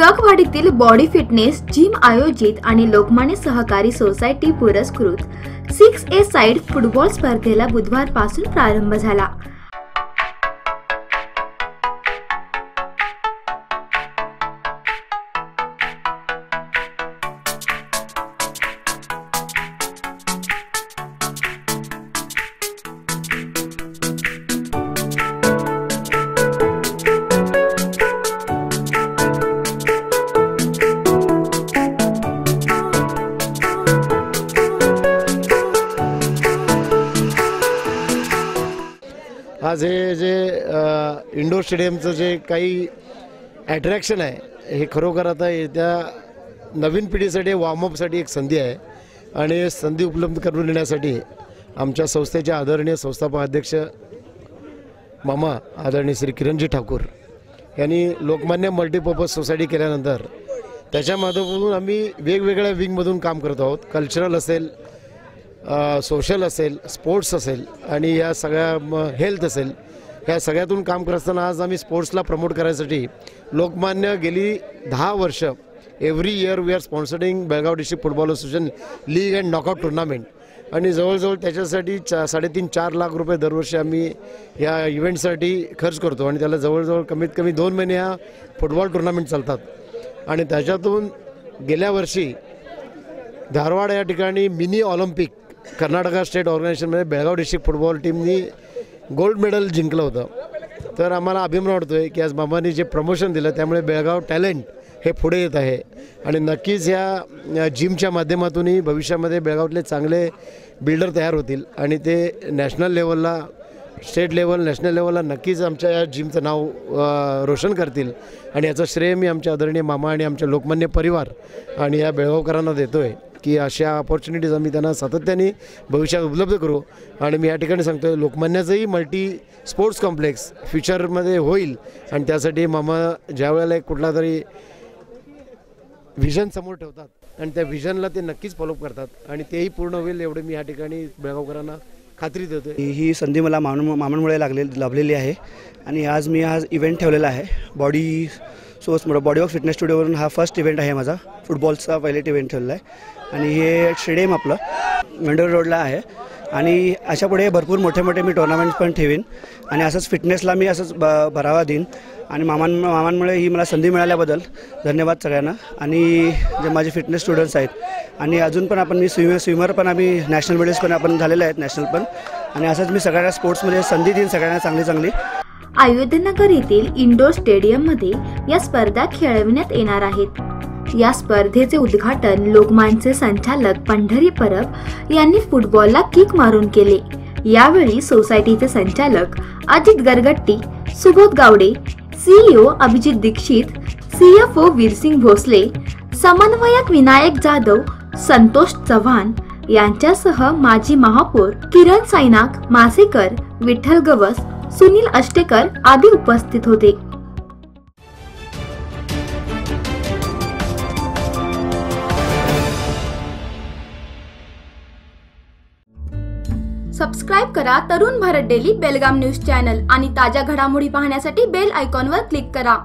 टिळकवाडीतील body fitness gym आयोजित आणि लोकमान्य सहकारी सोसायटी पुरस्कृत 6A साइड फुटबॉल स्पर्धेला बुधवारपासून प्रारंभ झाला। आज हे जे इंडोर स्टेडियमचं जे काही अट्रॅक्शन आहे हे खरोखर आता येत्या नवीन पिढीसाठी वॉर्मअपसाठी एक संधी आहे आणि संधी उपलब्ध करून देण्यासाठी आमच्या संस्थेचे आदरणीय संस्थापक अध्यक्ष मामा आदरणीय श्री किरणजी ठाकूर यांनी लोकमान्य मल्टीपर्पज सोसायटी केल्यानंतर त्याच्या माध्यमातून आम्ही वेगवेगळ्या विंगमधून काम करत आहोत। कल्चरल असेल, सोशल असेल, स्पोर्ट्स असेल आणि या सगळ्या हेल्थ असेल, ह्या सगळ्यातून काम करत असताना आज आम्ही स्पोर्ट्सला प्रमोट करायसाठी लोकमान्य गेली 10 वर्ष every year we are sponsoring Belgaum district football association league and knockout tournament आणि जवळजवळ त्याच्यासाठी 3.5-4 लाख रुपये दरवर्षी आम्ही या इव्हेंटसाठी खर्च करतो आणि त्याला जवळजवळ कमीत कमी 2 महिने हा फुटबॉल टुर्नामेंट चालतात आणि त्याच्यातून गेल्या वर्षी धारवाड या ठिकाणी मिनी ऑलिम्पिक कर्नाटका स्टेट ऑर्गनायझेशनमध्ये बेळगाव डिस्ट्रिक्ट फुटबॉल टीमनी गोल्ड मेडल जिंकलं होतं। तर आम्हाला अभिमान वाटतो आहे की आज मामांनी जे प्रमोशन दिलं त्यामुळे बेळगाव टॅलेंट हे पुढे येत आहे आणि नक्कीच या जिमच्या माध्यमातूनही भविष्यामध्ये बेळगावातले चांगले बिल्डर तयार होतील आणि ते नॅशनल लेवलला, स्टेट लेवल, नॅशनल लेवलला नक्कीच आमच्या या जिमचं नाव रोशन करतील आणि याचं श्रेय मी आमच्या आदरणीय मामा आणि आमच्या लोकमान्य परिवार आणि या बेळगावकरांना देतो आहे की अशा अपॉर्च्युनिटीज आम्ही त्यांना सातत्याने भविष्यात उपलब्ध करू आणि मी या ठिकाणी सांगतो आहे लोकमान्याचंही मल्टी स्पोर्ट्स कॉम्प्लेक्स फ्युचरमध्ये होईल आणि त्यासाठी मामा ज्या वेळेला एक कुठला तरी विजन समोर ठेवतात आणि त्या विजनला ते नक्कीच फॉलोअप करतात आणि तेही पूर्ण होईल एवढे मी या ठिकाणी बेळगावकरांना खात्री देतो। ही संधी मला मामांमुळे लाभलेली आहे आणि आज मी इव्हेंट ठेवलेला आहे बॉडी वर्क फिटनेस स्टुडिओवरून हा फर्स्ट इव्हेंट आहे माझा। फुटबॉलचा पहिला इव्हेंट ठेवलेला आहे आणि हे स्टेडियम आपलं मेंढर रोडला आहे आणि अशा पुढे भरपूर मोठे मी टुर्नामेंट्स पण ठेवीन आणि असंच फिटनेसला मी असंच भरावा देईन आणि मामांमुळे ही मला संधी मिळाल्याबद्दल धन्यवाद सगळ्यांना। आणि जे माझे फिटनेस स्टुडंट्स आहेत आणि अजून पण मी स्विमर पण आम्ही नॅशनल मेडल्स पण आपण झालेले आहेत नॅशनल पण आणि असंच मी सगळ्यांना स्पोर्ट्समध्ये संधी देईन सगळ्यांना चांगली। अयोध्यनगर येथील इंडोर स्टेडियममध्ये या स्पर्धा खेळविण्यात येणार आहेत। या स्पर्धेचे उद्घाटन लोकमान्यचे संचालक पंढरी परब यांनी फुटबॉलला किक मारून केले। यावेळी सोसायटीचे संचालक अजित गरगट्टी, सुबोध गावडे, सीईओ अभिजित दीक्षित, सीएफओ वीरसिंग भोसले, समन्वयक विनायक जाधव, संतोष चव्हाण यांच्यासह माजी महापौर किरण साईनाथ मासेकर, विठ्ठल गवस, सुनील अष्टेकर आदी उपस्थित होते। सबस्क्राइब करा तरुण भारत डेली बेलगाम न्यूज चॅनल आणि ताज्या घडामोडी पाहण्यासाठी बेल आयकॉनवर क्लिक करा।